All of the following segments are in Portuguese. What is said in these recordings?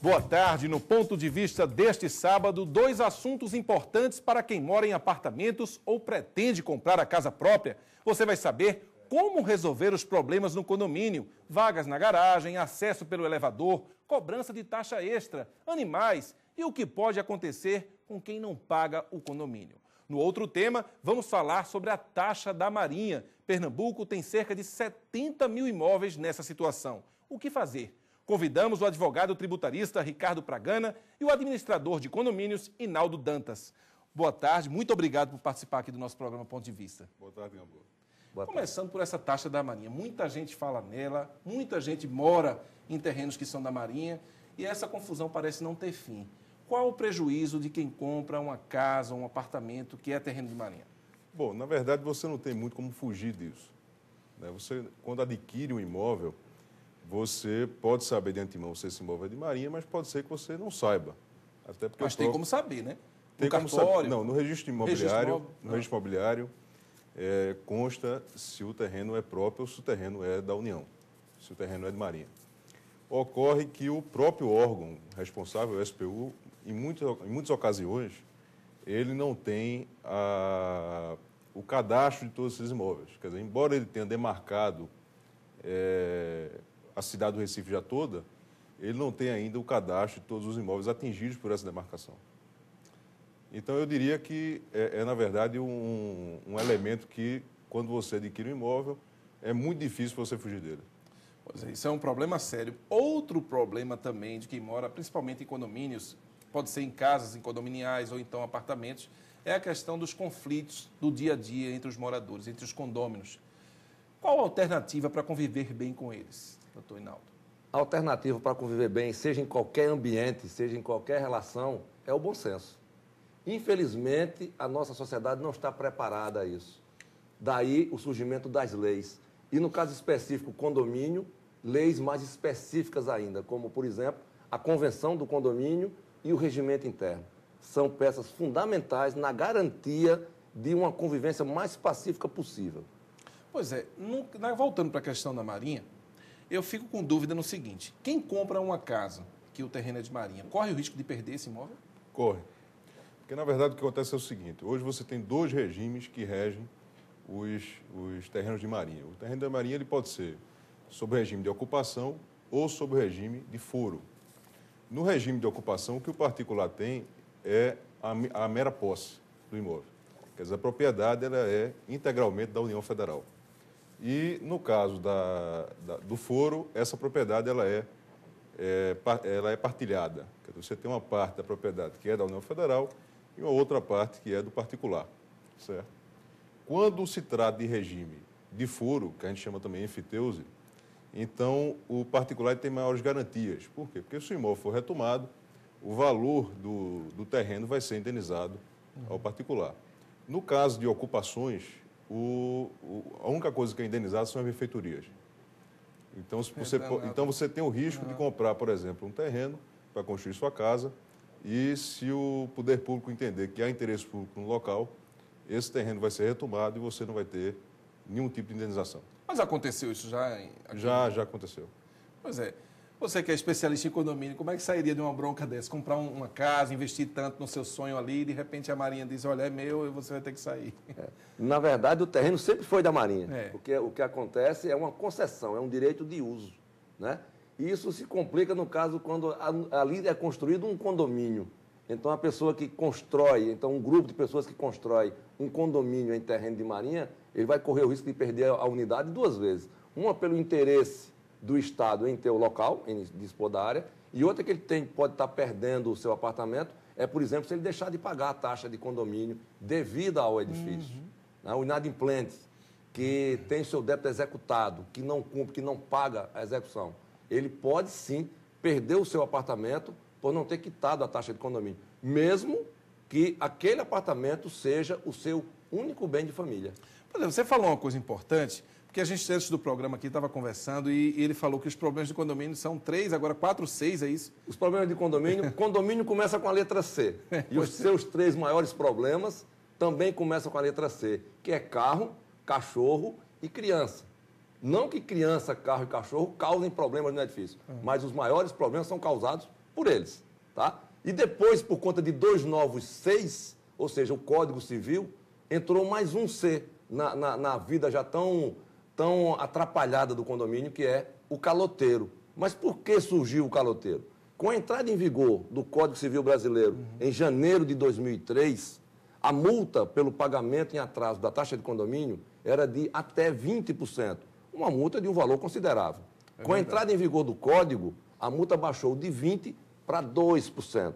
Boa tarde. No ponto de vista deste sábado, dois assuntos importantes para quem mora em apartamentos ou pretende comprar a casa própria. Você vai saber como resolver os problemas no condomínio, vagas na garagem, acesso pelo elevador, cobrança de taxa extra, animais e o que pode acontecer com quem não paga o condomínio. No outro tema, vamos falar sobre a taxa da Marinha. Pernambuco tem cerca de 70 mil imóveis nessa situação. O que fazer? Convidamos o advogado tributarista Ricardo Pragana e o administrador de condomínios Inaldo Dantas. Boa tarde, muito obrigado por participar aqui do nosso programa Ponto de Vista. Boa tarde, Gambô. Começando por essa taxa da Marinha. Muita gente fala nela, muita gente mora em terrenos que são da Marinha e essa confusão parece não ter fim. Qual o prejuízo de quem compra uma casa, um apartamento que é terreno de Marinha? Bom, na verdade você não tem muito como fugir disso. Você, quando adquire um imóvel, você pode saber de antemão se esse imóvel é de Marinha, mas pode ser que você não saiba. Até porque mas tem como saber, né? Tem como saber. Não, no registro imobiliário, consta se o terreno é próprio ou se o terreno é da União, se o terreno é de Marinha. Ocorre que o próprio órgão responsável, o SPU, em muitas ocasiões, ele não tem o cadastro de todos esses imóveis. Quer dizer, embora ele tenha demarcado a cidade do Recife já toda, ele não tem ainda o cadastro de todos os imóveis atingidos por essa demarcação. Então, eu diria que na verdade, um elemento que, quando você adquire um imóvel, é muito difícil você fugir dele. Pois é, isso é um problema sério. Outro problema também de quem mora, principalmente em condomínios, pode ser em casas, em condominiais ou então apartamentos, é a questão dos conflitos do dia a dia entre os moradores, entre os condôminos. Qual a alternativa para conviver bem com eles, doutor Inaldo? A alternativa para conviver bem, seja em qualquer ambiente, seja em qualquer relação, é o bom senso. Infelizmente, a nossa sociedade não está preparada a isso. Daí o surgimento das leis. E no caso específico, condomínio, leis mais específicas ainda, como, por exemplo, a convenção do condomínio e o regimento interno. São peças fundamentais na garantia de uma convivência mais pacífica possível. Pois é, voltando para a questão da Marinha, eu fico com dúvida no seguinte: quem compra uma casa que o terreno é de Marinha, corre o risco de perder esse imóvel? Corre. Porque, na verdade, o que acontece é o seguinte: hoje você tem dois regimes que regem os terrenos de Marinha. O terreno da Marinha ele pode ser sob o regime de ocupação ou sob o regime de foro. No regime de ocupação, o que o particular tem é a mera posse do imóvel. Quer dizer, a propriedade ela é integralmente da União Federal. E, no caso do foro, essa propriedade ela é partilhada. Quer dizer, você tem uma parte da propriedade que é da União Federal e uma outra parte que é do particular. Certo? Quando se trata de regime de foro, que a gente chama também enfiteuse, então o particular tem maiores garantias. Por quê? Porque se o imóvel for retomado, o valor do terreno vai ser indenizado ao particular. No caso de ocupações, a única coisa que é indenizada são as benfeitorias. Então, você tem o risco de comprar, por exemplo, um terreno para construir sua casa e se o poder público entender que há interesse público no local, esse terreno vai ser retomado e você não vai ter nenhum tipo de indenização. Mas aconteceu isso já? Já aconteceu. Pois é. Você que é especialista em condomínio, como é que sairia de uma bronca dessa? Comprar uma casa, investir tanto no seu sonho ali, e de repente a Marinha diz, olha, é meu e você vai ter que sair. Na verdade, o terreno sempre foi da Marinha. Porque o que acontece é uma concessão, é um direito de uso. Né? E isso se complica no caso quando ali é construído um condomínio. Então, a pessoa que constrói, então um grupo de pessoas que constrói um condomínio em terreno de Marinha, ele vai correr o risco de perder a unidade duas vezes. Uma pelo interesse do Estado em ter o local, em dispor da área, e outra que ele pode estar perdendo o seu apartamento, por exemplo, se ele deixar de pagar a taxa de condomínio devida ao edifício. Né? O inadimplente, que tem seu débito executado, que não cumpre, que não paga a execução, ele pode sim perder o seu apartamento por não ter quitado a taxa de condomínio, mesmo que aquele apartamento seja o seu único bem de família. Por exemplo, você falou uma coisa importante, porque a gente, antes do programa aqui, estava conversando e ele falou que os problemas de condomínio são 3, agora 4, 6, é isso? Os problemas de condomínio começa com a letra C. E os seus 3 maiores problemas também começam com a letra C, que é carro, cachorro e criança. Não que criança, carro e cachorro causem problemas no edifício, mas os maiores problemas são causados por eles. Tá? E depois, por conta de 2 novos Cs, ou seja, o Código Civil, entrou mais um C na vida já tão atrapalhada do condomínio, que é o caloteiro. Mas por que surgiu o caloteiro? Com a entrada em vigor do Código Civil Brasileiro em janeiro de 2003, a multa pelo pagamento em atraso da taxa de condomínio era de até 20%, uma multa de um valor considerável. Com a entrada em vigor do Código, a multa baixou de 20% para 2%.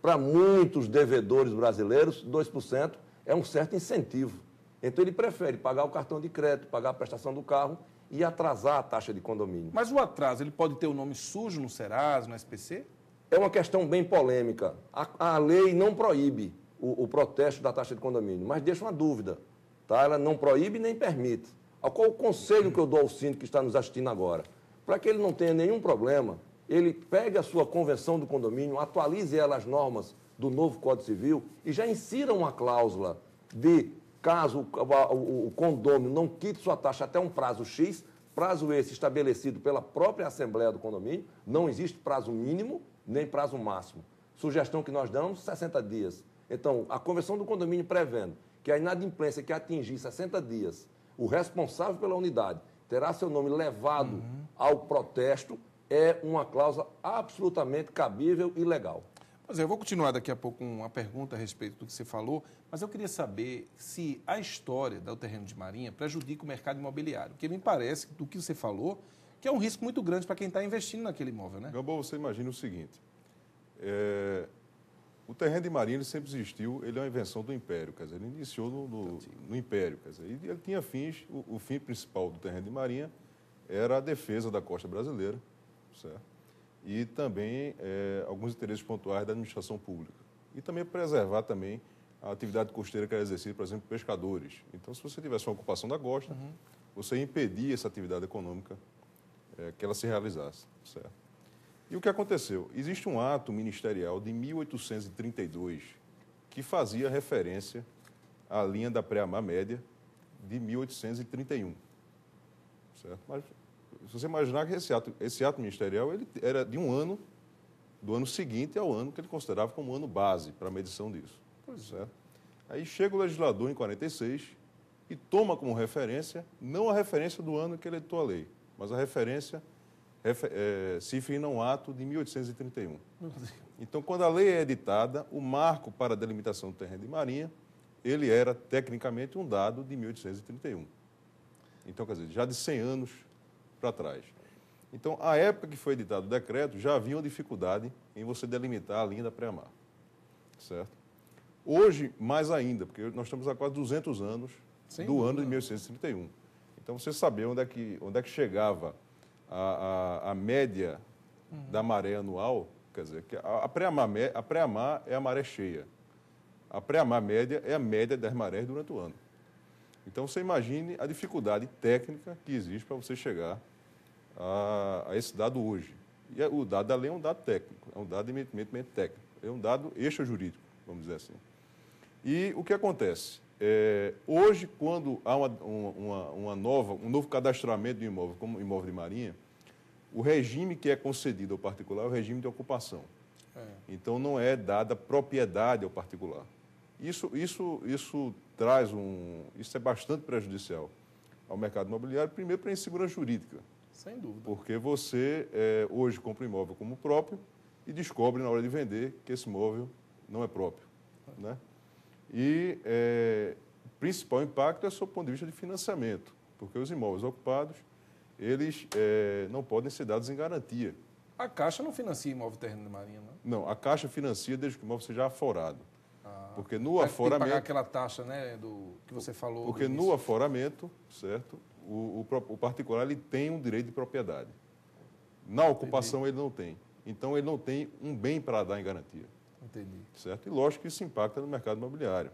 Para muitos devedores brasileiros, 2% é um certo incentivo. Então, ele prefere pagar o cartão de crédito, pagar a prestação do carro e atrasar a taxa de condomínio. Mas o atraso, ele pode ter o nome sujo no Serasa, no SPC? É uma questão bem polêmica. A lei não proíbe o protesto da taxa de condomínio, mas deixa uma dúvida. Tá? Ela não proíbe nem permite. Qual o conselho que eu dou ao síndico que está nos assistindo agora? Para que ele não tenha nenhum problema, ele pegue a sua convenção do condomínio, atualize ela às normas do novo Código Civil e já insira uma cláusula de, caso o condômino não quite sua taxa até um prazo X, prazo esse estabelecido pela própria Assembleia do Condomínio, não existe prazo mínimo nem prazo máximo. Sugestão que nós damos, 60 dias. Então, a convenção do condomínio prevendo que a inadimplência que atingir 60 dias, o responsável pela unidade terá seu nome levado ao protesto, é uma cláusula absolutamente cabível e legal. Pois é, eu vou continuar daqui a pouco com uma pergunta a respeito do que você falou, mas eu queria saber se a história do terreno de Marinha prejudica o mercado imobiliário, porque me parece, do que você falou, que é um risco muito grande para quem está investindo naquele imóvel, né? Gambô, você imagina o seguinte, o terreno de Marinha ele sempre existiu, ele é uma invenção do Império, quer dizer, ele iniciou no Império, quer dizer, e ele tinha fins, o fim principal do terreno de Marinha era a defesa da costa brasileira, certo? E também alguns interesses pontuais da administração pública. E também preservar também a atividade costeira que era exercida, por exemplo, pescadores. Então, se você tivesse uma ocupação da costa, você impedia essa atividade econômica que ela se realizasse, certo? E o que aconteceu? Existe um ato ministerial de 1832 que fazia referência à linha da pré-amar média de 1831, certo? Mas se você imaginar que esse ato ministerial ele era de um ano, do ano seguinte ao ano que ele considerava como ano base para a medição disso. Certo? Aí chega o legislador em 46 e toma como referência, não a referência do ano que ele editou a lei, mas a referência se firma um ato de 1831. Então, quando a lei é editada, o marco para a delimitação do terreno de Marinha, ele era, tecnicamente, um dado de 1831. Então, quer dizer, já de 100 anos para trás. Então, a época que foi editado o decreto, já havia uma dificuldade em você delimitar a linha da pré-amar. Certo? Hoje, mais ainda, porque nós estamos há quase 200 anos do ano de 1831. Então, você saber onde é que chegava a média da maré anual, quer dizer, que a pré-amar é a maré cheia. A pré-amar média é a média das marés durante o ano. Então, você imagine a dificuldade técnica que existe para você chegar a esse dado hoje. E o dado da lei é um dado técnico, é um dado eminentemente técnico, é um dado extrajurídico, vamos dizer assim. E o que acontece? Hoje, quando há um novo cadastramento do imóvel, como imóvel de Marinha, o regime que é concedido ao particular é o regime de ocupação. Então, não é dada propriedade ao particular. Isso traz isso é bastante prejudicial ao mercado imobiliário, primeiro para a insegurança jurídica. Sem dúvida. Porque você hoje compra um imóvel como próprio e descobre na hora de vender que esse imóvel não é próprio. Né? E o principal impacto é sob o ponto de vista de financiamento, porque os imóveis ocupados, eles não podem ser dados em garantia. A Caixa não financia imóvel terreno de Marinha, não? Não, a Caixa financia desde que o imóvel seja aforado. Porque no aforamento... Tem que pagar aquela taxa, né, que você falou. Porque no aforamento, certo, o particular ele tem um direito de propriedade. Na ocupação ele não tem. Então ele não tem um bem para dar em garantia. Entendi. Certo? E lógico que isso impacta no mercado imobiliário.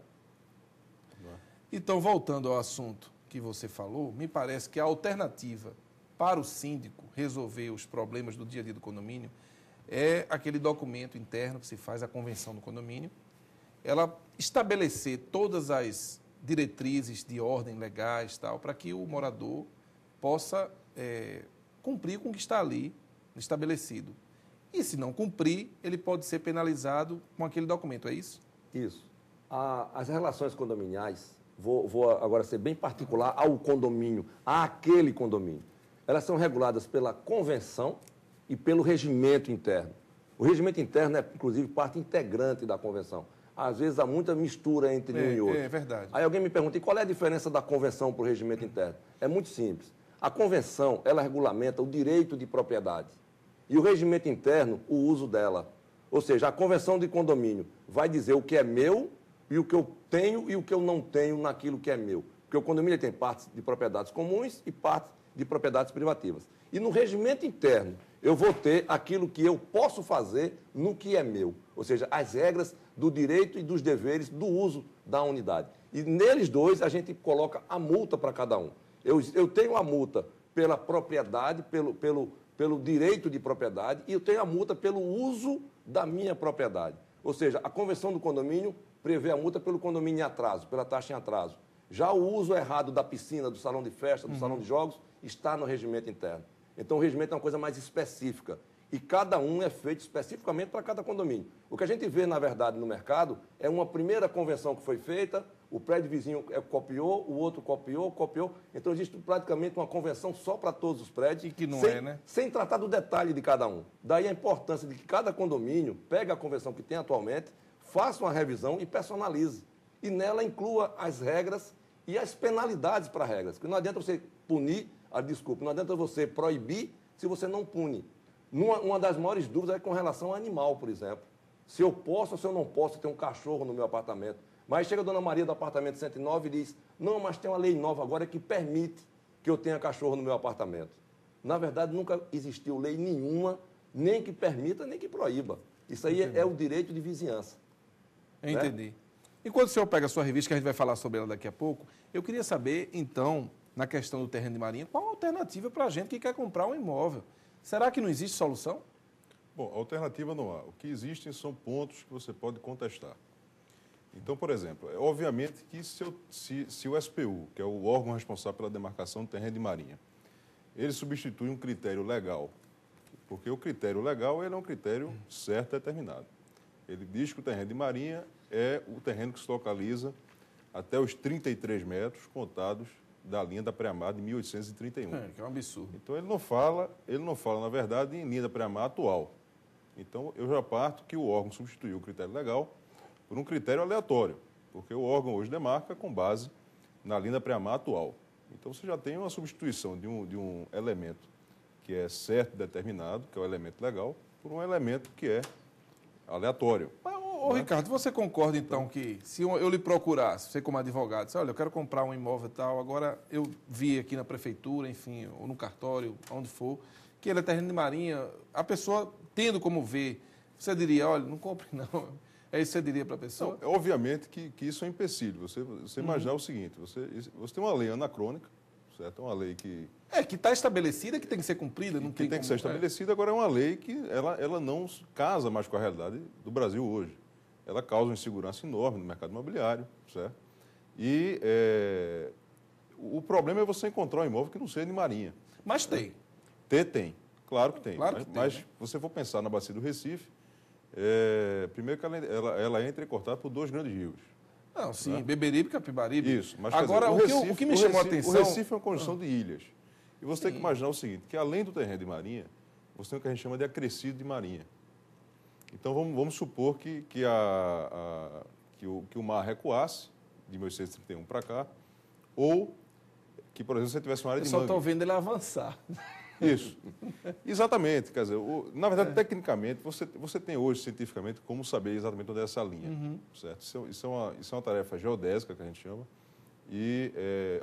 Então, voltando ao assunto que você falou, me parece que a alternativa para o síndico resolver os problemas do dia a dia do condomínio é aquele documento interno que se faz, a convenção do condomínio, ela estabelecer todas as diretrizes de ordem legais, tal, para que o morador possa cumprir com o que está ali estabelecido. e se não cumprir, ele pode ser penalizado com aquele documento, é isso? Isso. As relações condominiais, vou agora ser bem particular ao condomínio, àquele condomínio. Elas são reguladas pela convenção e pelo regimento interno. O regimento interno é, inclusive, parte integrante da convenção. Às vezes há muita mistura entre um e outro. É verdade. Aí alguém me pergunta, e qual é a diferença da convenção para o regimento interno? É muito simples. A convenção, ela regulamenta o direito de propriedade. E o regimento interno, o uso dela. Ou seja, a convenção de condomínio vai dizer o que é meu e o que eu tenho e o que eu não tenho naquilo que é meu. Porque o condomínio tem partes de propriedades comuns e partes de propriedades privativas. E no regimento interno, eu vou ter aquilo que eu posso fazer no que é meu. Ou seja, as regras do direito e dos deveres do uso da unidade. E neles dois, a gente coloca a multa para cada um. Eu tenho a multa pela propriedade, pelo direito de propriedade, e eu tenho a multa pelo uso da minha propriedade. Ou seja, a convenção do condomínio prevê a multa pelo condomínio em atraso, pela taxa em atraso. Já o uso errado da piscina, do salão de festa, do salão de jogos, está no regimento interno. Então, o regimento é uma coisa mais específica. E cada um é feito especificamente para cada condomínio. O que a gente vê, na verdade, no mercado é uma primeira convenção que foi feita, o prédio vizinho copiou, o outro copiou. Então, existe praticamente uma convenção só para todos os prédios. E que não né? Sem tratar do detalhe de cada um. Daí a importância de que cada condomínio pegue a convenção que tem atualmente, faça uma revisão e personalize. E nela inclua as regras e as penalidades para regras. Porque não adianta você punir, não adianta você proibir se você não pune. Uma das maiores dúvidas é com relação ao animal, por exemplo. Se eu posso ou se eu não posso ter um cachorro no meu apartamento. Mas chega a dona Maria do apartamento 109 e diz, não, mas tem uma lei nova agora que permite que eu tenha cachorro no meu apartamento. Na verdade, nunca existiu lei nenhuma, nem que permita, nem que proíba. Isso aí é o direito de vizinhança. Entendi. Né? E quando o senhor pega a sua revista, que a gente vai falar sobre ela daqui a pouco, eu queria saber, então, na questão do terreno de marinha, qual a alternativa para a gente que quer comprar um imóvel? Será que não existe solução? Bom, alternativa não há. O que existem são pontos que você pode contestar. Então, por exemplo, obviamente que se o SPU, que é o órgão responsável pela demarcação do terreno de marinha, ele substitui um critério legal, porque o critério legal ele é um critério certo e determinado. Ele diz que o terreno de marinha é o terreno que se localiza até os 33 metros contados da linha da pré-amar de 1831. Que é um absurdo. Então, ele não fala, na verdade, em linha da pré-amar atual. Então, eu já parto que o órgão substituiu o critério legal por um critério aleatório, porque o órgão hoje demarca com base na linha da pré-amar atual. Então, você já tem uma substituição de um elemento que é certo e determinado, que é o elemento legal, por um elemento que é aleatório. Ô, Ricardo, você concorda, então, que se eu lhe procurasse, você como advogado, disse, olha, eu quero comprar um imóvel e tal, agora eu vi aqui na prefeitura, enfim, ou no cartório, onde for, que ele é terreno de marinha, a pessoa tendo como ver, você diria, olha, não compre não. É isso que você diria para a pessoa? Não, obviamente que isso é um empecilho. Você imaginar o seguinte, você tem uma lei anacrônica, certo? Uma lei que... que está estabelecida, que tem que ser cumprida. Não tem que ser estabelecida, agora é uma lei que ela não casa mais com a realidade do Brasil hoje. Ela causa uma insegurança enorme no mercado imobiliário, certo? E o problema é você encontrar um imóvel que não seja de marinha. Mas tem. Tem, claro que tem. Claro que tem, mas né? você for pensar na bacia do Recife, primeiro que ela entra e é cortada por dois grandes rios. Não, sim, né? Beberibe e Capibaribe. Isso. Mas, agora, o que me chamou a atenção... O Recife é uma conjunção de ilhas. E você tem que imaginar o seguinte, que além do terreno de marinha, você tem o que a gente chama de acrescido de marinha. Então, vamos supor que o mar recuasse, de 1831 para cá, ou que, por exemplo, você tivesse uma área de mangue. Eu só estou vendo ele avançar. Isso. Exatamente. Quer dizer, na verdade, tecnicamente, você tem hoje, cientificamente, como saber exatamente onde é essa linha. Certo? Isso é uma tarefa geodésica, que a gente chama, e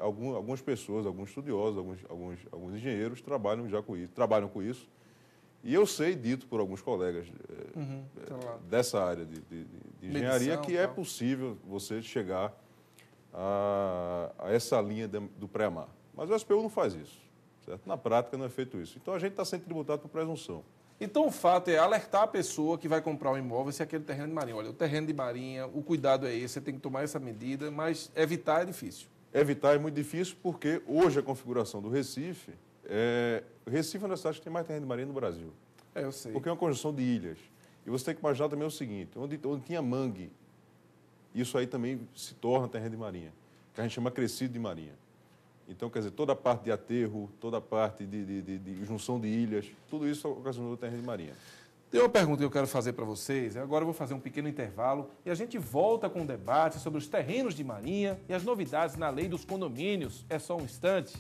algumas pessoas, alguns estudiosos, alguns engenheiros trabalham com isso. E eu sei, dito por alguns colegas dessa área de engenharia, que é possível você chegar a essa linha do pré-amar. Mas o SPU não faz isso. Certo? Na prática não é feito isso. Então a gente está sendo tributado por presunção. Então o fato é alertar a pessoa que vai comprar um imóvel se é aquele terreno de marinha. Olha, o terreno de marinha, o cuidado é esse, você tem que tomar essa medida, mas evitar é difícil. Evitar é muito difícil porque hoje a configuração do Recife... O Recife é uma das cidades que tem mais terreno de marinha no Brasil. Eu sei. Porque é uma construção de ilhas. E você tem que imaginar também o seguinte, onde tinha mangue, isso aí também se torna terreno de marinha, que a gente chama crescido de marinha. Então, quer dizer, toda a parte de aterro, toda a parte de junção de ilhas, tudo isso ocasionou terreno de marinha. Tem uma pergunta que eu quero fazer para vocês. Agora eu vou fazer um pequeno intervalo e a gente volta com o debate sobre os terrenos de marinha e as novidades na lei dos condomínios. É só um instante.